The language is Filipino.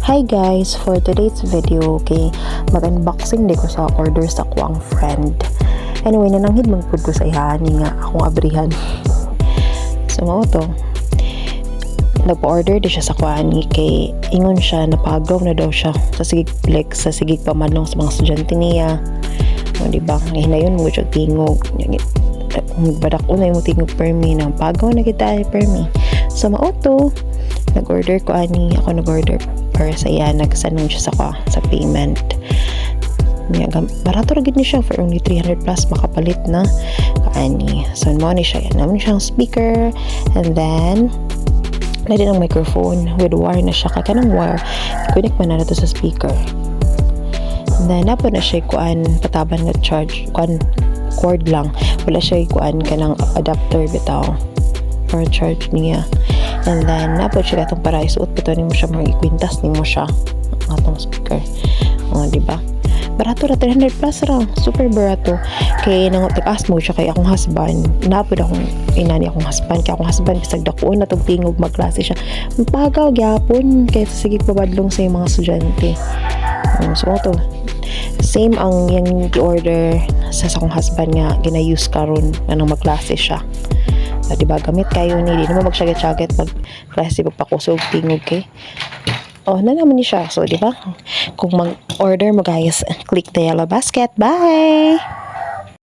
Hi guys, for today's video, okay, mag-unboxing di ko sa order sa ko ang friend. Anyway, nananghid magpud ko sa ihaan nga akong abrihan. So mao to. Nagpa-order di siya sa kuani kay ingon siya napagaw na daw siya sa sigig sa sigig pamanong sa mga estudyante niya. O di ba? Hinayon mo siya tingog. Badak una yung tingog permi nang pagaw na kita permi. So mao to. Nag-order ko ani, ako nag-order para sa iya, nagsanong siya sa payment. Barato ra gid ni siya for only 300 plus makapalit na kaani. So mo ni siya, naman siyang speaker and then na din ang microphone with wire na siya, kanang wire connect man na to sa speaker. And then napo na siya kuan pataban nga charge kuan cord lang, wala siya kuan kanang adapter bitaw for charge niya. And then napod siya atong para isuot pito nimo siya mga ikwintas nimo siya atong speaker. O di ba? Barato ra 300 plus ra, super barato. Kay nang tag-ask mo siya kay akong husband. Napod akong inani akong husband kay akong husband bisag dakuon na tong tingog magklase siya. Pagaw gyapon kay sige pabadlong sa mga estudyante. So to same ang yang order sa akong husband nga gina-use karon nang magklase siya. Diba gamit kayo ni di mo magsaget-saget pag klase pagpakusog tingog kay na naman ni siya. So diba kung mag-order mo guys, click the yellow basket. Bye.